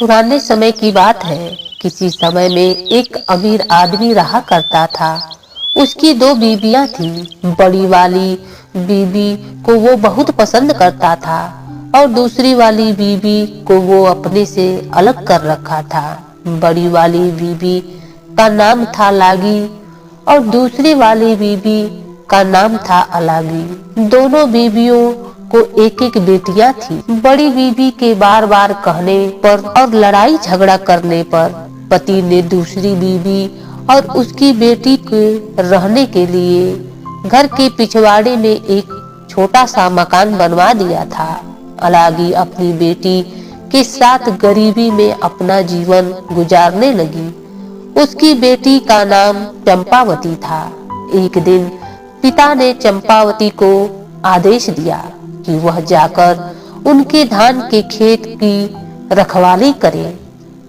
पुराने समय की बात है। किसी समय में एक अमीर आदमी रहा करता था। उसकी दो बीबियां थीं। बड़ी वाली बीबी को वो बहुत पसंद करता था और दूसरी वाली बीबी को वो अपने से अलग कर रखा था। बड़ी वाली बीबी का नाम था लागी और दूसरी वाली बीबी का नाम था अलागी। दोनों बीबियों को एक एक बेटियां थी। बड़ी बीबी के बार बार कहने पर और लड़ाई झगड़ा करने पर पति ने दूसरी बीबी और उसकी बेटी के रहने के लिए घर के पिछवाड़े में एक छोटा सा मकान बनवा दिया था। अलागी अपनी बेटी के साथ गरीबी में अपना जीवन गुजारने लगी। उसकी बेटी का नाम चंपावती था। एक दिन पिता ने चंपावती को आदेश दिया कि वह जाकर उनके धान के खेत की रखवाली करे।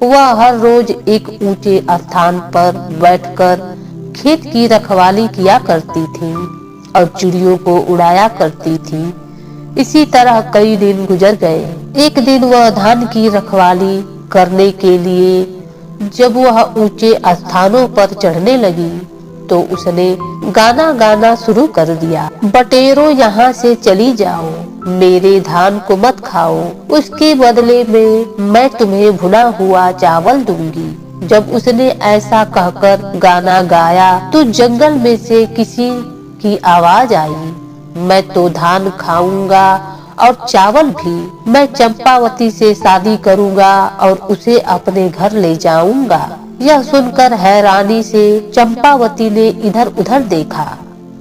वह हर रोज एक ऊंचे स्थान पर बैठकर खेत की रखवाली किया करती थी और चिड़ियों को उड़ाया करती थी। इसी तरह कई दिन गुजर गए। एक दिन वह धान की रखवाली करने के लिए जब वह ऊंचे स्थानों पर चढ़ने लगी तो उसने गाना गाना शुरू कर दिया। बटेरों यहाँ से चली जाओ, मेरे धान को मत खाओ, उसके बदले में मैं तुम्हें भुना हुआ चावल दूंगी। जब उसने ऐसा कहकर गाना गाया तो जंगल में से किसी की आवाज आई, मैं तो धान खाऊंगा और चावल भी। मैं चंपावती से शादी करूंगा और उसे अपने घर ले जाऊंगा। यह सुनकर हैरानी से चंपावती ने इधर उधर देखा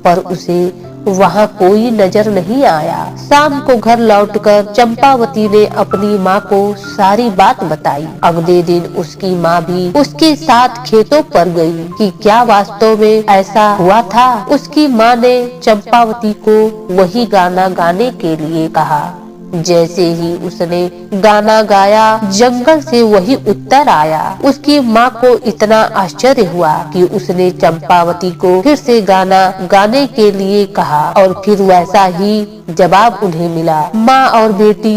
पर उसे वहाँ कोई नजर नहीं आया। शाम को घर लौटकर चंपावती ने अपनी माँ को सारी बात बताई। अगले दिन उसकी माँ भी उसके साथ खेतों पर गई कि क्या वास्तव में ऐसा हुआ था। उसकी माँ ने चंपावती को वही गाना गाने के लिए कहा। जैसे ही उसने गाना गाया जंगल से वही उत्तर आया। उसकी माँ को इतना आश्चर्य हुआ कि उसने चंपावती को फिर से गाना गाने के लिए कहा और फिर वैसा ही जवाब उन्हें मिला। माँ और बेटी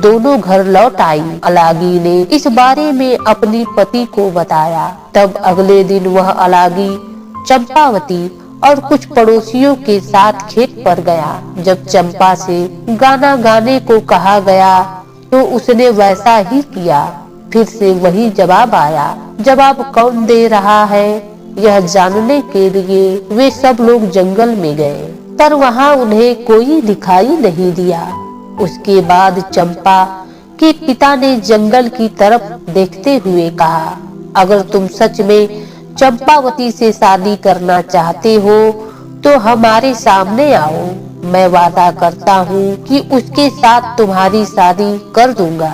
दोनों घर लौट आई। अलागी ने इस बारे में अपनी पति को बताया। तब अगले दिन वह अलागी चंपावती और कुछ पड़ोसियों के साथ खेत पर गया। जब चंपा से गाना गाने को कहा गया तो उसने वैसा ही किया। फिर से वही जवाब आया। जवाब कौन दे रहा है यह जानने के लिए वे सब लोग जंगल में गए पर वहाँ उन्हें कोई दिखाई नहीं दिया। उसके बाद चंपा के पिता ने जंगल की तरफ देखते हुए कहा, अगर तुम सच में चंपावती से शादी करना चाहते हो तो हमारे सामने आओ। मैं वादा करता हूँ कि उसके साथ तुम्हारी शादी कर दूंगा।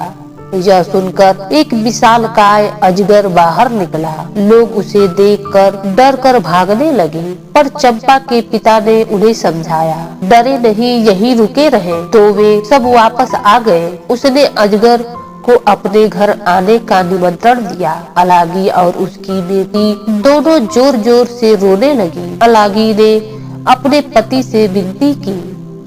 यह सुनकर एक विशालकाय अजगर बाहर निकला। लोग उसे देखकर डर कर भागने लगे पर चंपा के पिता ने उन्हें समझाया, डरे नहीं, यहीं रुके रहे। तो वे सब वापस आ गए। उसने अजगर को अपने घर आने का निमंत्रण दिया। अलागी और उसकी बेटी दोनों जोर जोर से रोने लगी। अलागी ने अपने पति से विनती की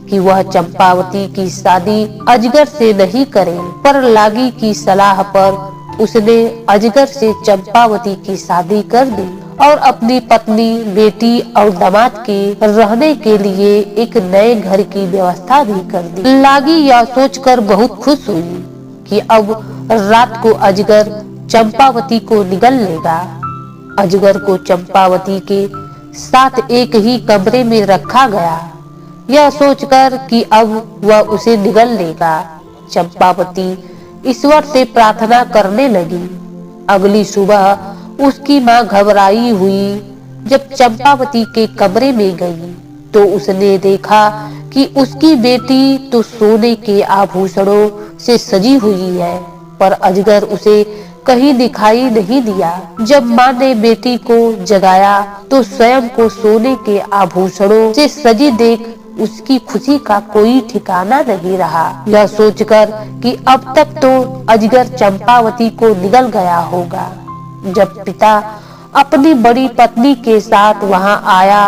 कि वह चंपावती की शादी अजगर से नहीं करे पर लागी की सलाह पर उसने अजगर से चंपावती की शादी कर दी और अपनी पत्नी, बेटी और दामाद के रहने के लिए एक नए घर की व्यवस्था भी कर दी। लागी यह सोचकर बहुत खुश हुई कि अब रात को अजगर चंपावती को निगल लेगा। अजगर को चंपावती के साथ एक ही कमरे में रखा गया, यह सोचकर कि अब वह उसे निगल लेगा। चंपावती ईश्वर से प्रार्थना करने लगी। अगली सुबह उसकी माँ घबराई हुई जब चंपावती के कमरे में गई तो उसने देखा कि उसकी बेटी तो सोने के आभूषणों से सजी हुई है पर अजगर उसे कहीं दिखाई नहीं दिया। जब माँ ने बेटी को जगाया तो स्वयं को सोने के आभूषणों से सजी देख उसकी खुशी का कोई ठिकाना नहीं रहा। यह सोचकर कि अब तक तो अजगर चंपावती को निगल गया होगा। जब पिता अपनी बड़ी पत्नी के साथ वहां आया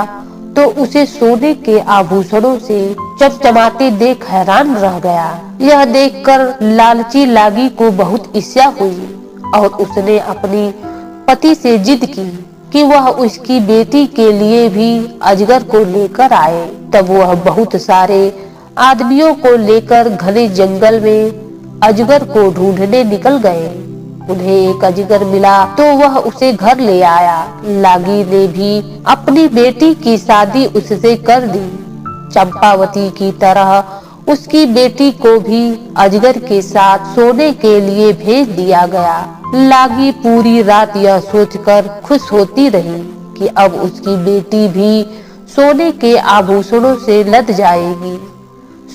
तो उसे सोने के आभूषणों से चमचमाते देख हैरान रह गया। यह देखकर लालची लागी को बहुत ईर्ष्या हुई। और उसने अपनी पति से जिद की कि वह उसकी बेटी के लिए भी अजगर को लेकर आए। तब वह बहुत सारे आदमियों को लेकर घने जंगल में अजगर को ढूंढने निकल गए। उन्हें एक अजगर मिला तो वह उसे घर ले आया। लागी ने भी अपनी बेटी की शादी उससे कर दी। चंपावती की तरह उसकी बेटी को भी अजगर के साथ सोने के लिए भेज दिया गया। लागी पूरी रात यह सोचकर खुश होती रही कि अब उसकी बेटी भी सोने के आभूषणों से लद जाएगी।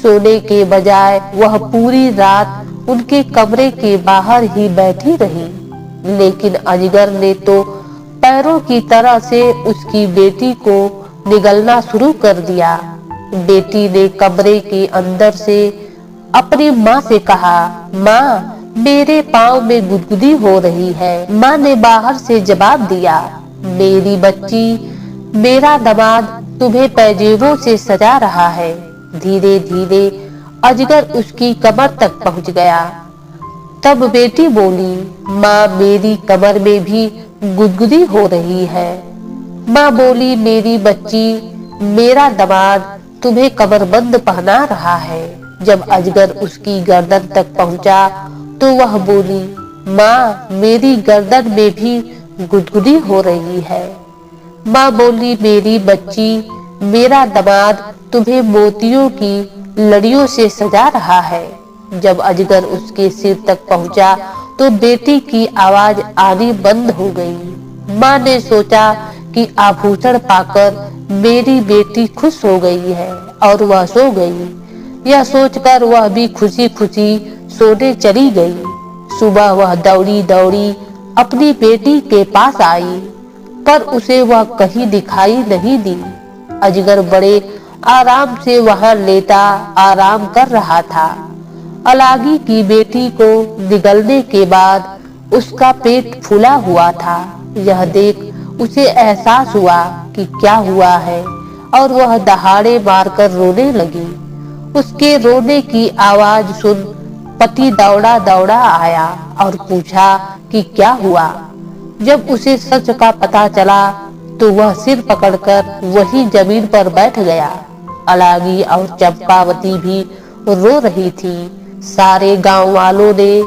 सोने के बजाय वह पूरी रात उनके कमरे के बाहर ही बैठी रही। लेकिन अजगर ने तो पैरों की तरह से उसकी बेटी को निगलना शुरू कर दिया। बेटी ने कमरे के अंदर से अपनी माँ से कहा, माँ मेरे पाँव में गुदगुदी हो रही है। माँ ने बाहर से जवाब दिया, मेरी बच्ची, मेरा दामाद तुम्हें पैजेबों से सजा रहा है। धीरे धीरे अजगर उसकी कमर तक पहुंच गया। तब बेटी बोली, माँ मेरी कमर में भी गुदगुदी हो रही है। माँ बोली, मेरी बच्ची, मेरा दामाद तुम्हें कमरबंद पहना रहा है। जब अजगर उसकी गर्दन तक पहुंचा तो वह बोली, माँ मेरी गर्दन में भी गुदगुदी हो रही है। माँ बोली, मेरी बच्ची, मेरा दामाद तुम्हें मोतियों की लड़ियों से सजा रहा है। जब अजगर उसके सिर तक पहुंचा तो बेटी की आवाज आनी बंद हो गई। माँ ने सोचा कि आभूषण पाकर मेरी बेटी खुश हो गई है और वह सो गई। यह सोचकर वह भी खुशी खुशी सोने चली गई। सुबह वह दौड़ी दौड़ी अपनी बेटी के पास आई, पर उसे वह कहीं दिखाई नहीं दी। अजगर बड़े आराम से वहां लेटा आराम कर रहा था। अलागी की बेटी को निगलने के बाद उसका पेट फूला हुआ था। यह देख उसे एहसास हुआ कि क्या हुआ है और वह दहाड़े मारकर रोने लगी। उसके रोने की आवाज सुन पति दौड़ा दौड़ा आया और पूछा कि क्या हुआ। जब उसे सच का पता चला तो वह सिर पकड़कर वही जमीन पर बैठ गया। अलागी और चंपावती भी रो रही थी। सारे गांव वालों ने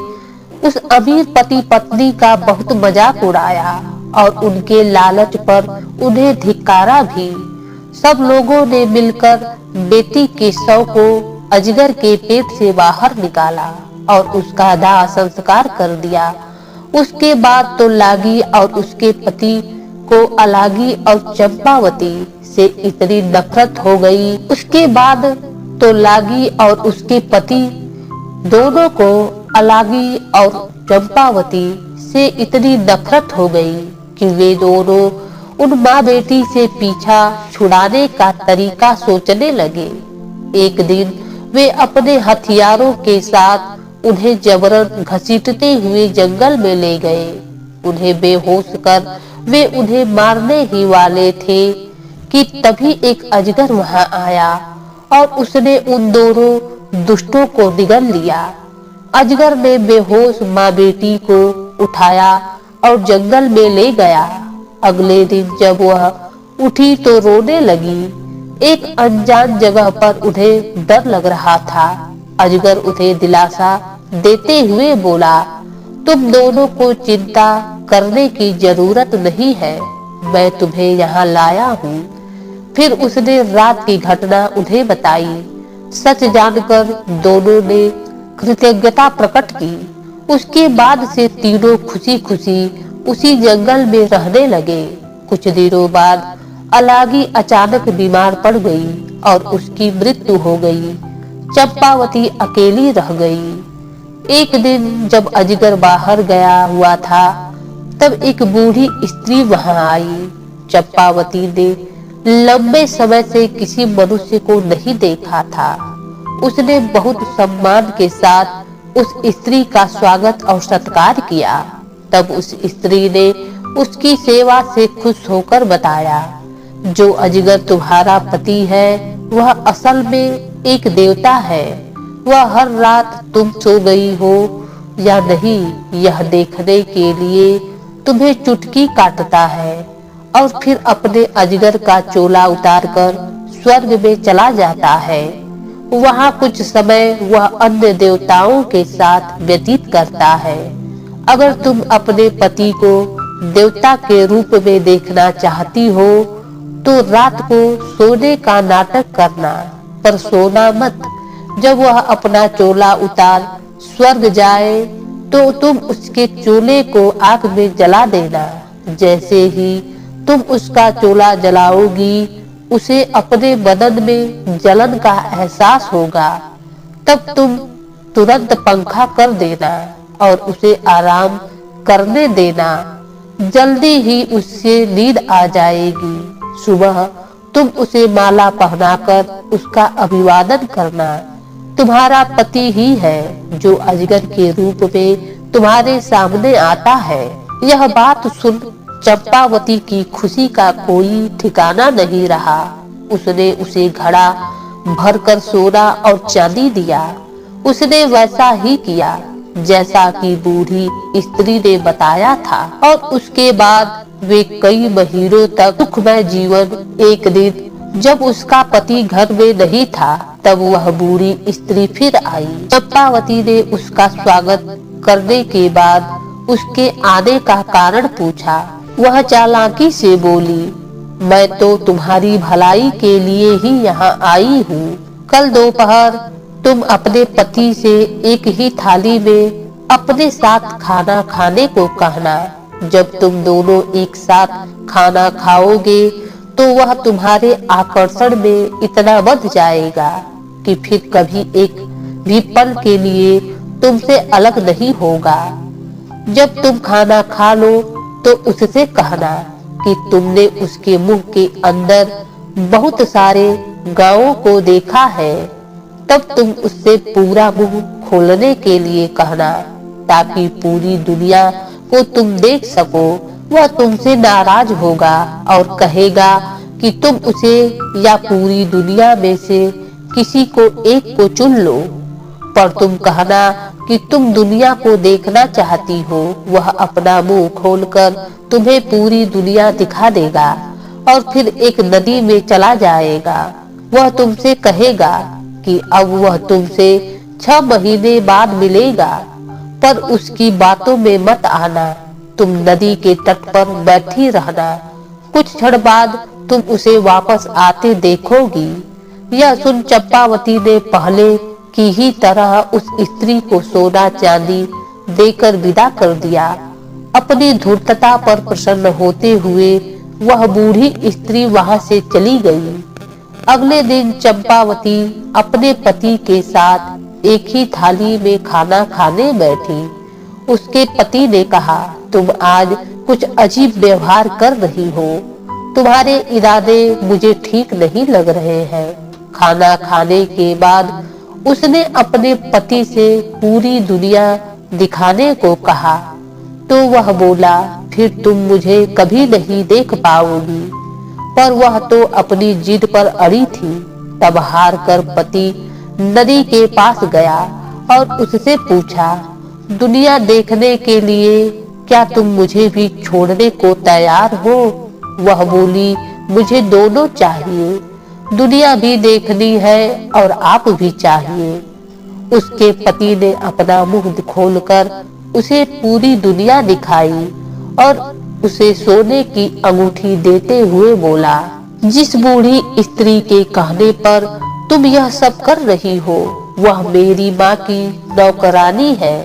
उस अमीर पति पत्नी का बहुत मजाक उड़ाया और उनके लालच पर उन्हें धिक्कारा भी। सब लोगों ने मिलकर बेटी के शव को अजगर के पेट से बाहर निकाला और उसका दाह संस्कार कर दिया। उसके बाद तो लागी और उसके पति को अलागी और चंपावती से इतनी नफरत हो गई। उसके बाद तो लागी और उसके पति दोनों को अलागी और चंपावती से इतनी नफरत हो गई कि वे दोनों उन माँ बेटी से पीछा छुड़ाने का तरीका सोचने लगे। एक दिन वे अपने हथियारों के साथ उन्हें जबरन घसीटते हुए जंगल में ले गए। उन्हें बेहोश कर वे उन्हें मारने ही वाले थे कि तभी एक अजगर वहां आया और उसने उन दोनों दुष्टों को निगल लिया। अजगर ने बेहोश माँ बेटी को उठाया और जंगल में ले गया। अगले दिन जब वह उठी तो रोने लगी। एक अनजान जगह पर उन्हें डर लग रहा था। अजगर उन्हें दिलासा देते हुए बोला, तुम दोनों को चिंता करने की जरूरत नहीं है, मैं तुम्हें यहाँ लाया हूँ। फिर उसने रात की घटना उन्हें बताई। सच जानकर दोनों ने कृतज्ञता प्रकट की। उसके बाद से तीनों खुशी खुशी उसी जंगल में रहने लगे। कुछ दिनों बाद अलागी अचानक बीमार पड़ गई और उसकी मृत्यु हो गई। चंपावती अकेली रह गई। एक दिन जब अजगर बाहर गया हुआ था तब एक बूढ़ी स्त्री वहां आई। चंपावती ने लंबे समय से किसी मनुष्य को नहीं देखा था। उसने बहुत सम्मान के साथ उस स्त्री का स्वागत और सत्कार किया। तब उस स्त्री ने उसकी सेवा से खुश होकर बताया, जो अजगर तुम्हारा पति है वह असल में एक देवता है। वह हर रात तुम सो गई हो या नहीं, यह देखने के लिए तुम्हें चुटकी काटता है और फिर अपने अजगर का चोला उतारकर स्वर्ग में चला जाता है। वहाँ कुछ समय वह अन्य देवताओं के साथ व्यतीत करता है। अगर तुम अपने पति को देवता के रूप में देखना चाहती हो तो रात को सोने का नाटक करना, पर सोना मत। जब वह अपना चोला उतार स्वर्ग जाए तो तुम उसके चोले को आग में जला देना। जैसे ही तुम उसका चोला जलाओगी उसे अपने बदन में जलन का एहसास होगा। तब तुम तुरंत पंखा कर देना और उसे आराम करने देना। जल्दी ही उससे नींद आ जाएगी। सुबह तुम उसे माला पहनाकर उसका अभिवादन करना। तुम्हारा पति ही है जो अजगर के रूप में तुम्हारे सामने आता है। यह बात सुन चंपावती की खुशी का कोई ठिकाना नहीं रहा। उसने उसे घड़ा भरकर सोना और चांदी दिया। उसने वैसा ही किया जैसा कि बूढ़ी स्त्री ने बताया था और उसके बाद वे कई महीनों तक सुखमय जीवन। एक दिन जब उसका पति घर में नहीं था तब वह बूढ़ी स्त्री फिर आई। चंपावती ने उसका स्वागत करने के बाद उसके आने का कारण पूछा। वह चालाकी से बोली, मैं तो तुम्हारी भलाई के लिए ही यहाँ आई हूँ। कल दोपहर तुम अपने पति से एक ही थाली में अपने साथ खाना खाने को कहना। जब तुम दोनों एक साथ खाना खाओगे तो वह तुम्हारे आकर्षण में इतना बढ़ जाएगा कि फिर कभी एक भी पल के लिए तुमसे अलग नहीं होगा। जब तुम खाना खा लो तो उससे कहना कि तुमने उसके मुंह के अंदर बहुत सारे गायों को देखा है। तब तुम उससे पूरा मुंह खोलने के लिए कहना ताकि पूरी दुनिया को तुम देख सको। वह तुमसे नाराज होगा और कहेगा कि तुम उसे या पूरी दुनिया में से किसी को एक को चुन लो। पर तुम कहना कि तुम दुनिया को देखना चाहती हो। वह अपना मुंह खोलकर तुम्हें पूरी दुनिया दिखा देगा और फिर एक नदी में चला जाएगा। वह तुमसे कहेगा कि अब वह तुमसे 6 महीने बाद मिलेगा, पर उसकी बातों में मत आना। तुम नदी के तट पर बैठी रहना। कुछ क्षण बाद तुम उसे वापस आते देखोगी। यह सुन चंपावती ने पहले की ही तरह उस स्त्री को सोना चांदी देकर विदा कर दिया। अपनी धूर्तता पर प्रसन्न होते हुए वह बूढ़ी स्त्री वहां से चली गई। अगले दिन चंपावती अपने पति के साथ एक ही थाली में खाना खाने बैठी। उसके पति ने कहा, तुम आज कुछ अजीब व्यवहार कर रही हो। तुम्हारे इरादे मुझे ठीक नहीं लग रहे हैं। खाना खाने के बाद उसने अपने पति से पूरी दुनिया दिखाने को कहा तो वह बोला, फिर तुम मुझे कभी नहीं देख पाओगी। पर वह तो अपनी जिद पर अड़ी थी। तब हार कर पति नदी के पास गया और उससे पूछा, दुनिया देखने के लिए क्या तुम मुझे भी छोड़ने को तैयार हो? वह बोली, मुझे दोनों चाहिए। दुनिया भी देखनी है और आप भी चाहिए। उसके पति ने अपना मुंह खोलकर उसे पूरी दुनिया दिखाई और उसे सोने की अंगूठी देते हुए बोला, जिस बूढ़ी स्त्री के कहने पर तुम यह सब कर रही हो वह मेरी माँ की नौकरानी है।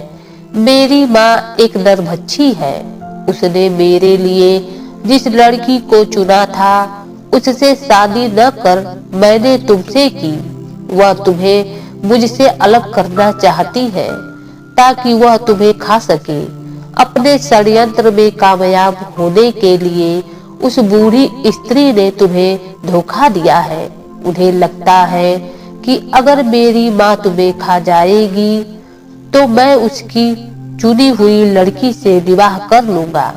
मेरी माँ एक नरभक्षी है। उसने मेरे लिए जिस लड़की को चुना था उससे शादी न कर मैंने तुमसे की। वह तुम्हें मुझसे अलग करना चाहती है ताकि वह तुम्हें खा सके। अपने षड्यंत्र में कामयाब होने के लिए उस बूढ़ी स्त्री ने तुम्हें धोखा दिया है। उन्हें लगता है कि अगर मेरी माँ तुम्हें खा जाएगी तो मैं उसकी चुनी हुई लड़की से विवाह कर लूंगा।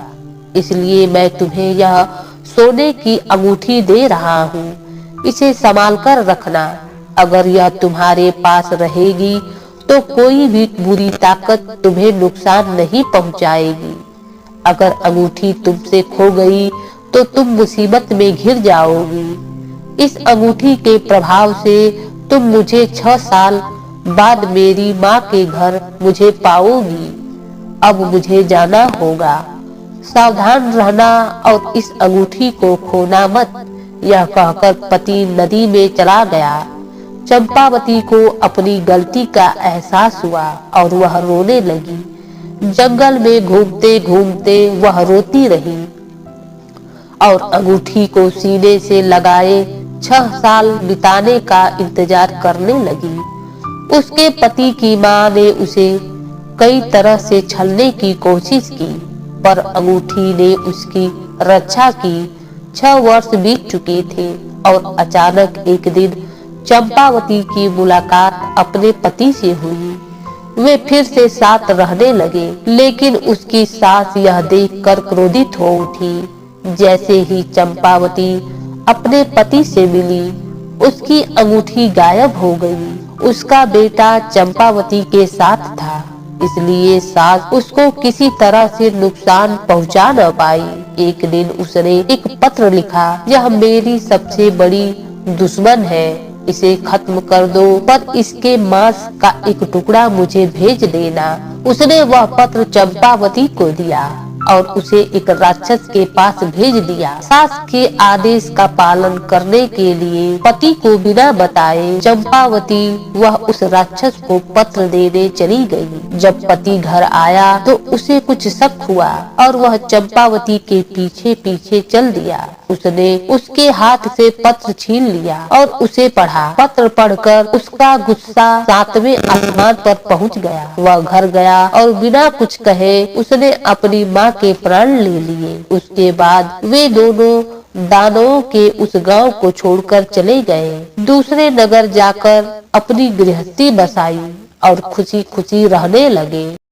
इसलिए मैं तुम्हें यह सोने की अंगूठी दे रहा हूँ। इसे संभाल कर रखना। अगर यह तुम्हारे पास रहेगी तो कोई भी बुरी ताकत तुम्हें नुकसान नहीं पहुंचाएगी। अगर अंगूठी तुमसे खो गई तो तुम मुसीबत में घिर जाओगी। इस अंगूठी के प्रभाव से तुम मुझे 6 साल बाद मेरी माँ के घर मुझे पाओगी। अब मुझे जाना होगा, सावधान रहना और इस अंगूठी को खोना मत। यह कहकर पति नदी में चला गया। चंपावती को अपनी गलती का एहसास हुआ और वह रोने लगी। जंगल में घूमते घूमते वह रोती रही और अंगूठी को सीने से लगाए 6 साल बिताने का इंतजार करने लगी। उसके पति की माँ ने उसे कई तरह से छलने की कोशिश की, पर अंगूठी ने उसकी रक्षा की। 6 वर्ष बीत चुके थे और अचानक एक दिन चंपावती की मुलाकात अपने पति से हुई। वे फिर से साथ रहने लगे, लेकिन उसकी सास यह देखकर क्रोधित हो उठी। जैसे ही चंपावती अपने पति से मिली, उसकी अंगूठी गायब हो गई। उसका बेटा चंपावती के साथ था, इसलिए सास उसको किसी तरह से नुकसान पहुंचा न पाई। एक दिन उसने एक पत्र लिखा, यह मेरी सबसे बड़ी दुश्मन है, इसे खत्म कर दो, पर इसके मांस का एक टुकड़ा मुझे भेज देना। उसने वह पत्र चंपावती को दिया और उसे एक राक्षस के पास भेज दिया। सास के आदेश का पालन करने के लिए पति को बिना बताए चंपावती वह उस राक्षस को पत्र देने चली गई। जब पति घर आया तो उसे कुछ शक हुआ और वह चंपावती के पीछे पीछे चल दिया। उसने उसके हाथ से पत्र छीन लिया और उसे पढ़ा। पत्र पढ़कर उसका गुस्सा 7वें आसमान पर पहुंच गया। वह घर गया और बिना कुछ कहे उसने अपनी माँ के प्राण ले लिए। उसके बाद वे दोनों दानवों के उस गांव को छोड़कर चले गए। दूसरे नगर जाकर अपनी गृहस्थी बसाई और खुशी खुशी रहने लगे।